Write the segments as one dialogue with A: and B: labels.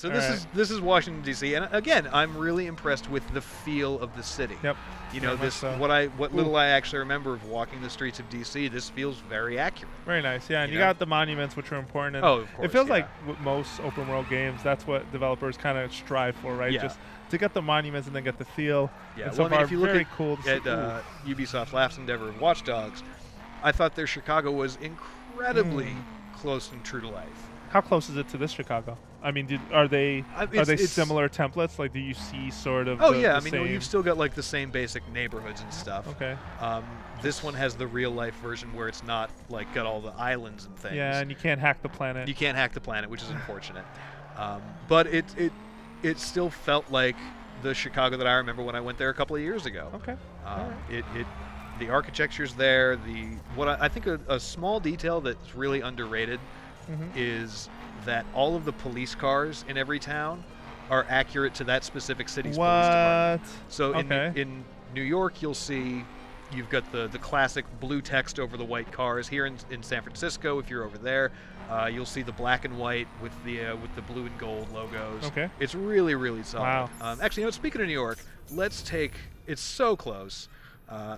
A: So this is Washington D.C. and again, I'm really impressed with the feel of the city.
B: Yep.
A: You know, what little I actually remember of walking the streets of D.C. This feels very accurate.
B: Very nice. Yeah, and you got the monuments, which are important. And
A: of course.
B: It feels like with most open world games, that's what developers kind of strive for, right?
A: Yeah.
B: Just to get the monuments and then get the feel.
A: Yeah.
B: And so
A: well, I mean, if you look
B: cool
A: at Ubisoft's last endeavor of Watch Dogs, I thought their Chicago was incredibly close and true to life.
B: How close is it to this Chicago? I mean, are they similar templates? Like, do you see sort of?
A: Oh yeah, I mean, you've still got like the same basic neighborhoods and stuff.
B: Okay.
A: This one has the real life version where it's not like got all the islands and things.
B: Yeah, and you can't hack the planet.
A: You can't hack the planet, which is unfortunate. But it still felt like the Chicago that I remember when I went there a couple of years ago.
B: Okay.
A: The architecture's there. I think a small detail that's really underrated is that all of the police cars in every town are accurate to that specific city's police department. So in New York, you'll see you've got the classic blue text over the white cars. Here in San Francisco, if you're over there, you'll see the black and white with the blue and gold logos.
B: Okay.
A: It's really, really solid.
B: Wow.
A: Actually, you know, speaking of New York, it's so close.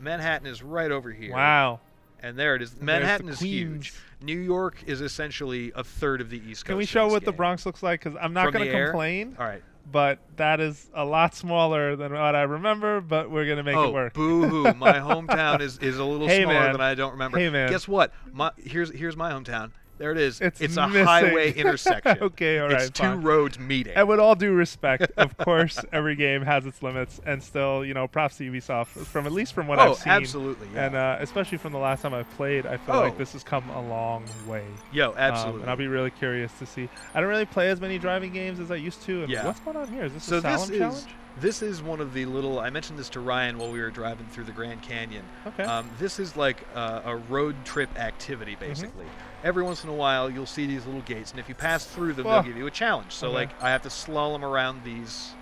A: Manhattan is right over here.
B: Wow.
A: And there it is. Manhattan is huge. New York is essentially a third of the East Coast.
B: Can we show what the Bronx looks like? Because I'm not going to complain.
A: All right.
B: But that is a lot smaller than what I remember, but we're going to make it work.
A: Boo-hoo. My hometown is a little smaller than I don't remember.
B: Hey, man.
A: Guess what? Here's my hometown. There it is.
B: It's
A: a highway intersection.
B: Okay, all right.
A: It's two roads meeting.
B: And with all due respect, of course, every game has its limits, and still, you know, props to Ubisoft at least from what I've seen.
A: Absolutely. Yeah.
B: And especially from the last time I played, I feel like this has come a long way.
A: Yo, absolutely.
B: And I'll be really curious to see. I don't really play as many driving games as I used to. And what's going on here? Is this a Salem challenge?
A: This is one of the little. I mentioned this to Ryan while we were driving through the Grand Canyon.
B: Okay.
A: This is like a road trip activity, basically. Every once in a while, you'll see these little gates, and if you pass through them, they'll give you a challenge. So, like, I have to slalom around these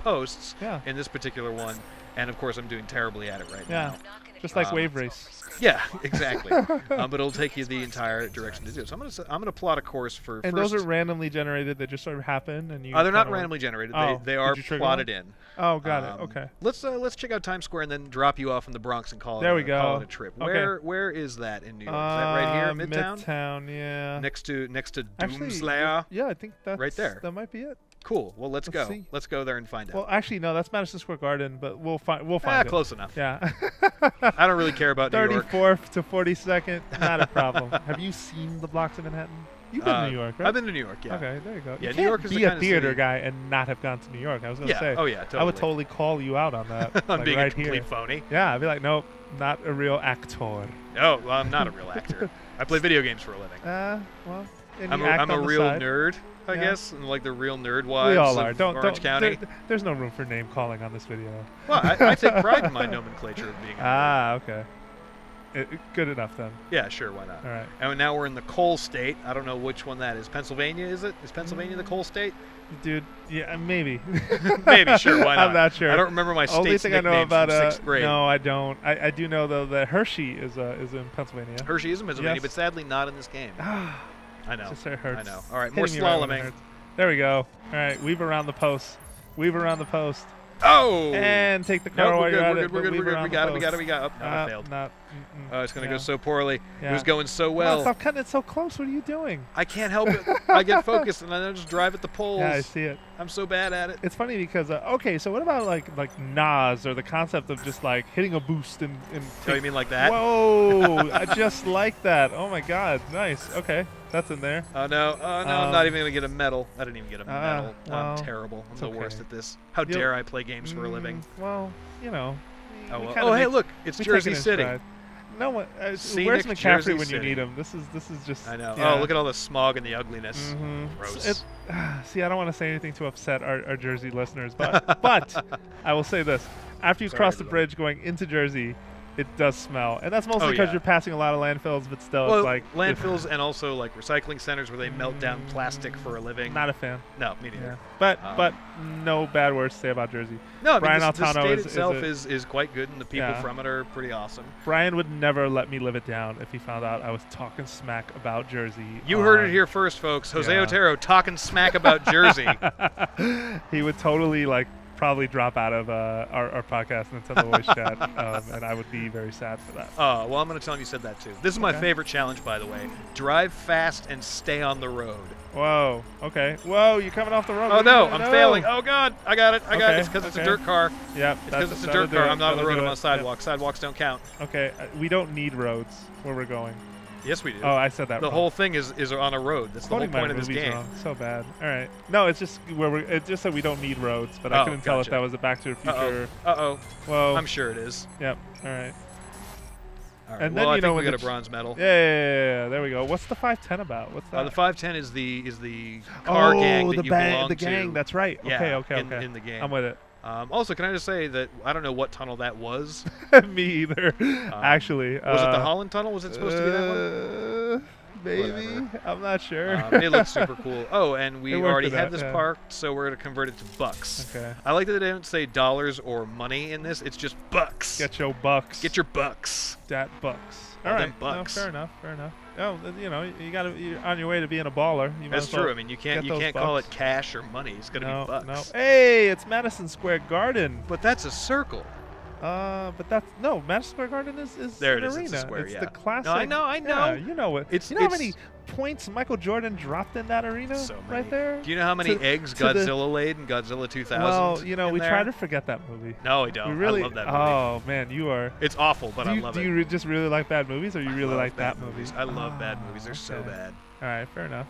A: posts in this particular one, and of course, I'm doing terribly at it right now.
B: Just like Wave Race.
A: Yeah, exactly. But it'll take you the entire direction to do it. So I'm gonna plot a course for.
B: And those are randomly generated. They just sort of happen, and you.
A: They're not randomly generated. They are plotted in.
B: Oh, got it. Okay.
A: Let's check out Times Square and then drop you off in the Bronx and call it a trip.
B: Okay.
A: Where is that in New York? Is that right here, Midtown?
B: Midtown, yeah.
A: Next to Doomslayer.
B: Yeah, I think that's
A: right there.
B: That might be it.
A: Cool. Well, let's go. Let's go there and find out.
B: Well, actually, no, that's Madison Square Garden, but we'll find it.
A: Close enough.
B: Yeah.
A: I don't really care about New York.
B: 34th to 42nd, not a problem. Have you seen the blocks of Manhattan? You've been to New York, right?
A: I've been to New York, yeah.
B: Okay, there you go.
A: Yeah,
B: you
A: New York is
B: be a theater guy and not have gone to New York. I was going to say.
A: Oh, yeah, totally.
B: I would totally call you out on that.
A: On being
B: right
A: a complete
B: here.
A: phony?
B: Yeah, I'd be like, nope, not a real actor.
A: No, well, I'm not a real actor. I play video games for a living.
B: Well,
A: I'm a real nerd, I guess, and like the real nerd wives
B: we all are.
A: of Orange County.
B: There's no room for name calling on this video.
A: Well, I take pride in my nomenclature of being a nerd.
B: Okay. Good enough then.
A: Yeah, sure, why not?
B: All right.
A: And now we're in the coal state. I don't know which one that is. Pennsylvania, is it? Is Pennsylvania the coal state?
B: Dude, yeah, maybe.
A: Maybe, sure, why not?
B: I'm not sure.
A: I don't remember my state's
B: Only thing I know about
A: from 6th grade.
B: No, I don't. I do know though that Hershey is in Pennsylvania.
A: Hershey is in Pennsylvania, but sadly not in this game. I know.
B: Just hurts.
A: I know. All right, more slaloming.
B: There we go. All right, weave around the post. Weave around the post.
A: Oh!
B: And take the car while you're at it.
A: We're good. We got it. Oh, I failed. It's going to go so poorly. It was going so well.
B: Stop cutting it so close. What are you doing?
A: I can't help it. I get focused and I just drive at the poles.
B: Yeah, I see it.
A: I'm so bad at it.
B: It's funny because, okay, so what about like NOS or the concept of just like hitting a boost and
A: oh, you mean like that?
B: Whoa, I just like that. Oh my God, nice. Okay, that's in there.
A: Oh no, I'm not even going to get a medal. I didn't even get a medal.
B: Well,
A: I'm terrible. I'm the worst at this. How dare I play games for a living?
B: Well, you know.
A: Oh, hey, look, it's Jersey City.
B: No one. Where's McCaffrey
A: Jersey
B: when
A: City.
B: you need him? This is just.
A: I know.
B: Yeah.
A: Oh, look at all the smog and the ugliness. Gross.
B: See, I don't want to say anything to upset our Jersey listeners, but I will say this: after you cross the bridge going into Jersey, It does smell, and that's mostly
A: Oh,
B: because
A: yeah.
B: you're passing a lot of landfills, but still,
A: Well,
B: it's like
A: landfills and also like recycling centers where they melt down plastic for a living.
B: Not a fan.
A: No, me neither.
B: Yeah. But no bad words to say about Jersey.
A: No, I mean,
B: Brian
A: the
B: Altano
A: state
B: is
A: itself is quite good, and the people
B: Yeah.
A: from it are pretty awesome.
B: Brian would never let me live it down if he found out I was talking smack about Jersey.
A: You heard it here first, folks. Jose
B: Yeah.
A: Otero talking smack about Jersey.
B: He would totally probably drop out of our podcast Nintendo Voice Chat, and I would be very sad for that.
A: Well, I'm going to tell him you said that too. This is my
B: Okay.
A: favorite challenge, by the way. Drive fast and stay on the road.
B: Whoa. Okay. Whoa, you're coming off the road.
A: Oh, no, I'm failing. Oh, God, I got it. I got it.
B: Okay,
A: It's because it's a
B: okay.
A: dirt car.
B: Yep.
A: It's because it's a dirt car. I'm not on the road. I'm on a sidewalk. Sidewalks don't count.
B: Okay. We don't need roads where we're going.
A: Yes, we do.
B: Oh, I said that
A: The
B: wrong.
A: whole thing is on a road. That's the whole
B: Quoting my
A: point of this
B: movies
A: game.
B: wrong. So bad. All right. No, it's just it just said we don't need roads, but I
A: Oh,
B: couldn't tell if
A: gotcha.
B: that was a Back to the Future.
A: Uh-oh.
B: Whoa.
A: I'm sure it is.
B: Yep. All right.
A: All right.
B: And
A: well,
B: then,
A: I
B: you know,
A: think we
B: when
A: got
B: the
A: a bronze medal.
B: Yeah. There we go. What's the 510 about? What's that?
A: The 510 is the car gang that you belong
B: the
A: to.
B: gang. That's right.
A: Yeah,
B: Okay.
A: in the game.
B: I'm with it.
A: Also, can I just say that I don't know what tunnel that was.
B: Me either. Actually.
A: Was it the Holland Tunnel? Was it supposed to be that one?
B: Maybe.
A: Whatever.
B: I'm not sure.
A: It looks super cool. Oh, and we
B: It worked
A: already
B: with
A: have
B: that,
A: this
B: yeah.
A: parked, so we're going to convert it to bucks.
B: Okay.
A: I like that they don't say dollars or money in this. It's just bucks.
B: Get your bucks.
A: Get your bucks.
B: Dat bucks.
A: All
B: All
A: them
B: right.
A: bucks.
B: No, fair enough. Oh, you know, you're on your way to being a baller. You might
A: That's
B: as well
A: true. I mean, you can't
B: get those
A: call
B: bucks.
A: it cash or money. It's going to be bucks.
B: No. Hey, it's Madison Square Garden.
A: But that's a circle.
B: But that's no Madison Square Garden is
A: There
B: an
A: it is.
B: arena.
A: It's a square,
B: It's
A: yeah.
B: the classic.
A: No, I know.
B: Yeah, you know it.
A: It's-
B: you know how
A: it's-
B: many points Michael Jordan dropped in that arena?
A: So many.
B: Right there.
A: Do you know how many eggs
B: to the-
A: Godzilla laid in Godzilla 2000?
B: Well, you know,
A: in
B: we
A: there?
B: try to forget that movie.
A: No, we don't.
B: We really.
A: I love that movie.
B: Oh man, you are.
A: It's awful, but
B: do you,
A: I love
B: do
A: it.
B: you just really like bad movies, or you really
A: love
B: like
A: bad
B: that movie?
A: I love bad movies. They're so
B: okay.
A: bad.
B: All right, fair enough.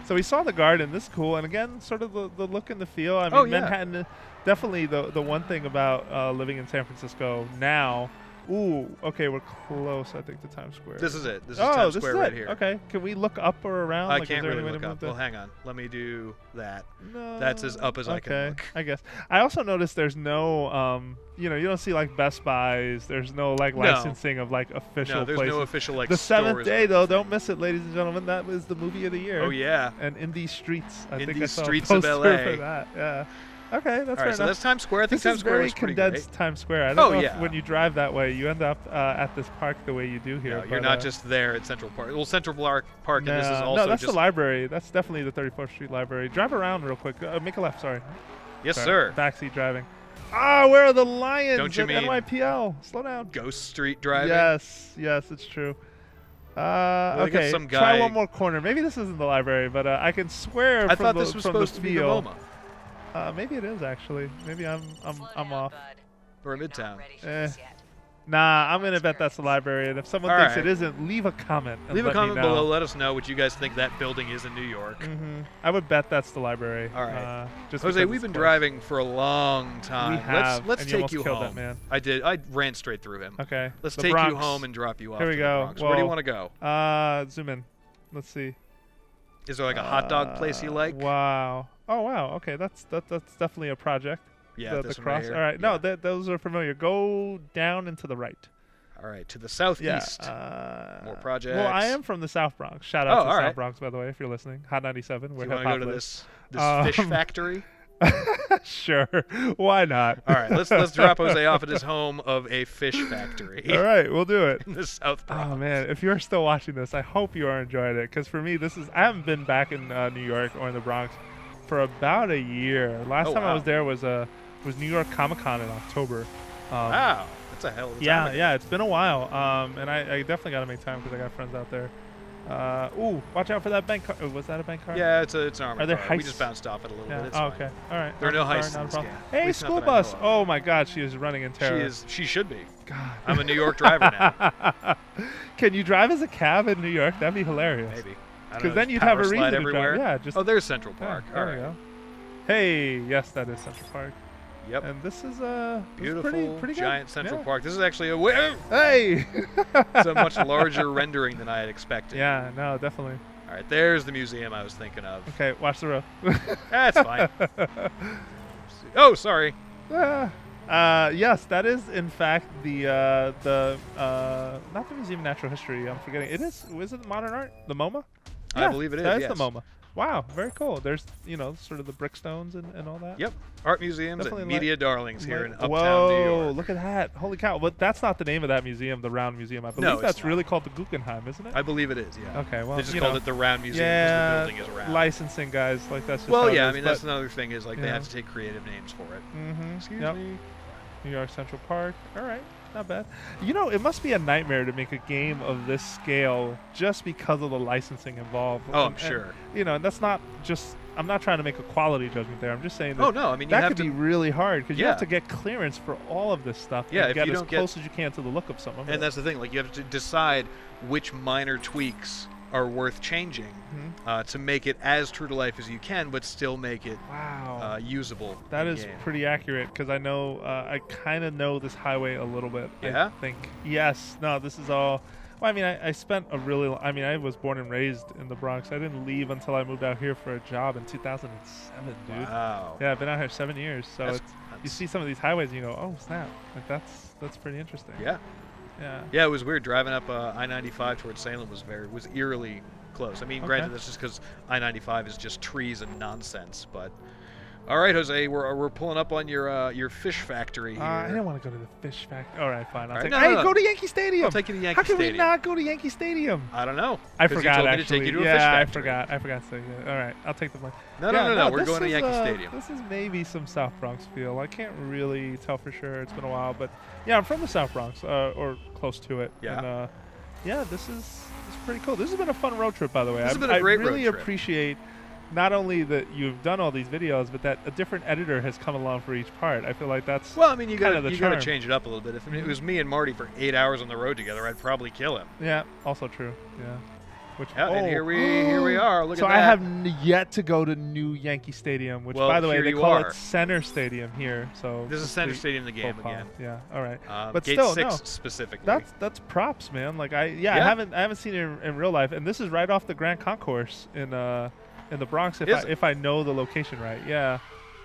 B: So we saw the garden. This is cool, and again, sort of the look and the feel. I mean,
A: Oh, yeah.
B: Manhattan, definitely the one thing about living in San Francisco now. Ooh, okay, we're close. I think to Times Square.
A: This is it. This is
B: oh,
A: Times
B: this
A: Square
B: is
A: right
B: it.
A: here.
B: Okay, can we look up or around?
A: I
B: Like, is
A: can't
B: there
A: really
B: any way
A: look
B: to
A: up.
B: move the-
A: Well, hang on. Let me do that.
B: No.
A: That's as up as I can
B: Okay,
A: look.
B: I guess. I also noticed there's no, you don't see like Best Buys. There's no like licensing of like official
A: No, there's
B: places.
A: no official like
B: The seventh
A: stores
B: day
A: or
B: though,
A: anything.
B: don't miss it, ladies and gentlemen. That was the movie of the year.
A: Oh yeah.
B: And In These Streets. I
A: In
B: think I
A: These
B: saw a
A: Streets of
B: poster
A: LA.
B: for that. Yeah. Okay, that's
A: All
B: fair
A: right, so
B: enough.
A: that's Times Square. I think
B: This
A: Times
B: is
A: Square
B: very
A: was pretty
B: condensed
A: great.
B: Times Square. I don't
A: Oh,
B: know
A: yeah.
B: if when you drive that way, you end up at this park the way you do here.
A: No, you're
B: but,
A: not just there at Central Park. Well, Central Park, and this is also
B: no, that's
A: just.
B: the library. That's definitely the 34th Street Library. Drive around real quick. Make a left. Sorry.
A: Yes,
B: Sorry.
A: sir.
B: Backseat driving. Ah, where are the lions?
A: Don't you
B: at
A: mean-
B: NYPL? Slow down.
A: Ghost Street driving.
B: Yes, it's true.
A: Well, they got
B: Okay,
A: some
B: try
A: guy-
B: one more corner. Maybe this isn't the library, but I can swear
A: I
B: from
A: thought
B: the,
A: this was
B: from
A: supposed
B: the
A: to be
B: feel.
A: the MoMA
B: Maybe it is actually. Maybe I'm off.
A: or Midtown.
B: Nah, I'm gonna bet that's the library. And if someone
A: All
B: thinks
A: right.
B: it isn't, leave a comment. And
A: Leave a
B: let me
A: comment
B: know.
A: below. Let us know what you guys think that building is in New York.
B: I would bet that's the library.
A: All right.
B: Just
A: Jose,
B: because
A: we've
B: it's
A: been
B: close.
A: driving for a long time.
B: We have,
A: Let's
B: and you
A: take
B: almost
A: you
B: killed
A: home.
B: that man.
A: I did. I ran straight through him.
B: Okay.
A: Let's
B: the
A: take
B: Bronx.
A: you home and drop you off.
B: Here we
A: to the
B: go.
A: Bronx. Where do you
B: Well,
A: want to go?
B: Zoom in. Let's see.
A: Is there like a hot dog place you like?
B: Wow. Oh wow. Okay, that's definitely a project.
A: Yeah,
B: the
A: this one
B: cross.
A: right here.
B: All right.
A: Yeah.
B: No, those are familiar. Go down and to the right.
A: All right, to the southeast.
B: Yeah.
A: More projects.
B: Well, I am from the South Bronx. Shout out
A: Oh,
B: to the
A: all
B: South
A: right.
B: Bronx, by the way, if you're listening. Hot 97.
A: Do
B: Where
A: you want
B: hip
A: to
B: hop
A: go to
B: lives.
A: this fish factory?
B: Sure. Why not?
A: All right, let's drop Jose off at his home of a fish factory
B: All right, we'll do it.
A: in the South Bronx.
B: Oh man, if you're still watching this, I hope you are enjoying it. Because for me, I haven't been back in New York or in the Bronx for about a year. Last
A: Oh,
B: time I
A: wow.
B: was there was New York Comic Con in October.
A: Wow, that's a hell of a time.
B: Yeah,
A: ago.
B: yeah, it's been a while. And I definitely got to make time because I got friends out there. Ooh, watch out for that bank car. Oh, was that a bank car?
A: Yeah, it's an armored
B: Are there
A: car. We
B: heists?
A: just bounced off it a little
B: Yeah.
A: bit. It's
B: Oh,
A: fine.
B: okay. All right.
A: There are no
B: Sorry,
A: heists
B: not a
A: in this
B: problem.
A: game. At
B: Hey,
A: least not
B: school
A: that I know
B: bus.
A: of.
B: Oh my God, she is running in terror.
A: She should be.
B: God.
A: I'm a New York driver now.
B: Can you drive as a cab in New York? That'd be hilarious.
A: Maybe.
B: Because then you'd have a reason to
A: everywhere.
B: drive. Yeah, just
A: Oh, there's Central Park.
B: Yeah,
A: All
B: there we
A: right.
B: go. Hey, yes, that is Central Park.
A: Yep.
B: And this is
A: Beautiful,
B: pretty
A: giant
B: good.
A: Central
B: Yeah.
A: Park. This is actually
B: Hey.
A: it's a much larger rendering than I had expected.
B: Yeah, no, definitely.
A: All right, there's the museum I was thinking of.
B: Okay, watch the road.
A: That's fine. Oh, sorry.
B: Ah, Yes, that is in fact the not the Museum of Natural History. I'm forgetting. It is. Was it modern art? The MoMA?
A: I believe it is.
B: That
A: yes.
B: is the MoMA. Wow, very cool. There's sort of the brickstones and all that.
A: Yep. Art museums
B: Definitely
A: and media darlings here in uptown
B: Whoa,
A: New York.
B: Look at that. Holy cow. But that's not the name of that museum, the Round Museum. I believe
A: No,
B: that's
A: it's not.
B: really called the Guggenheim, isn't it?
A: I believe it is, yeah.
B: Okay, well,
A: they just called it the Round Museum
B: yeah,
A: because the building is round.
B: licensing, guys. Like, that's just
A: well,
B: how it
A: yeah, I
B: is,
A: mean,
B: but-
A: that's another thing is, like, they have to take creative names for it.
B: Mm-hmm.
A: Excuse
B: Yep.
A: me.
B: New York Central Park. All right, not bad. You know, it must be a nightmare to make a game of this scale just because of the licensing involved.
A: Oh, I'm sure.
B: And that's not just. I'm not trying to make a quality judgment there. I'm just saying that.
A: Oh no, I mean you
B: that
A: have
B: could
A: to
B: be really hard because you
A: Yeah.
B: have to get clearance for all of this stuff.
A: Yeah,
B: and
A: if
B: get
A: you
B: as
A: don't
B: close as you can to the look of something.
A: And that's the thing, like you have to decide which minor tweaks are worth changing to make it as true to life as you can, but still make it usable.
B: That
A: in
B: is
A: game.
B: pretty accurate because I know I kind of know this highway a little bit.
A: Yeah?
B: I think yes. No, this is all. Well, I mean, I spent a really. I mean, I was born and raised in the Bronx. I didn't leave until I moved out here for a job in 2007, dude.
A: Wow.
B: Yeah, I've been out here 7 years. So
A: That's-
B: you see some of these highways, and you go, oh snap! Like that's pretty interesting.
A: Yeah.
B: Yeah.
A: Yeah, it was weird driving up I-95 towards Salem was eerily close. I mean, granted, that's just because I-95 is just trees and nonsense. But all right, Jose, we're pulling up on your fish factory here.
B: I didn't want to go to the fish factory. All right, fine.
A: All right,
B: Hey,
A: no.
B: go to Yankee Stadium.
A: I'll take you to Yankee
B: How can
A: Stadium.
B: we not go to Yankee Stadium?
A: I don't know.
B: I
A: 'cause
B: forgot
A: you told me
B: actually.
A: to take you to a
B: yeah,
A: fish
B: I
A: factory.
B: forgot. I forgot to say that. All right, I'll take the money.
A: No,
B: Yeah,
A: no. We're
B: this
A: going to
B: is,
A: Yankee Stadium.
B: This is maybe some South Bronx feel. I can't really tell for sure. It's been a while, but yeah, I'm from the South Bronx, or close to it.
A: Yeah.
B: And, yeah, this is pretty cool. This has been a fun road trip, by the way.
A: This has been a great
B: I really
A: road trip.
B: appreciate not only that you've done all these videos, but that a different editor has come along for each part. I feel like that's
A: Well, I mean, you got
B: kinda the
A: to
B: charm.
A: change it up a little bit. If it was me and Marty for 8 hours on the road together, I'd probably kill him.
B: yeah, also true. Yeah. Which,
A: Yeah, and here we are. Look
B: so
A: at that.
B: I have yet to go to new Yankee Stadium, which,
A: Well,
B: by the way,
A: here
B: they
A: you
B: call
A: are.
B: it Center Stadium here. So
A: This is Center Stadium, the game
B: profile.
A: again.
B: Yeah, all right.
A: But Gate
B: still,
A: 6
B: no.
A: specifically.
B: That's props, man. Like I
A: Yeah.
B: haven't seen it in real life, and this is right off the Grand Concourse in the Bronx. If I know the location right, yeah.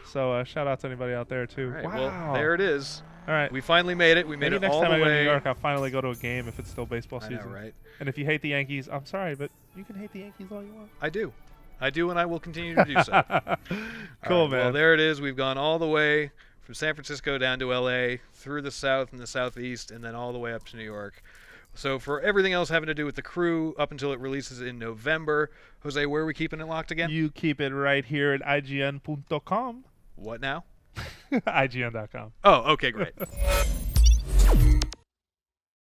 B: So shout out to anybody out there too.
A: All right,
B: Wow.
A: well, there it is.
B: All right.
A: We finally made it. We made
B: Maybe
A: it
B: next
A: all
B: time
A: the
B: I go to
A: way.
B: New York, I'll finally go to a game if it's still baseball
A: I
B: season.
A: know, right?
B: And if you hate the Yankees, I'm sorry, but you can hate the Yankees all you want.
A: I do, and I will continue to do so.
B: Cool,
A: All right,
B: man.
A: Well, there it is. We've gone all the way from San Francisco down to L.A., through the south and the southeast, and then all the way up to New York. So for everything else having to do with the crew up until it releases in November, Jose, where are we keeping it locked again?
B: You keep it right here at ign.com.
A: What now?
B: ign.com.
A: Oh, okay, great.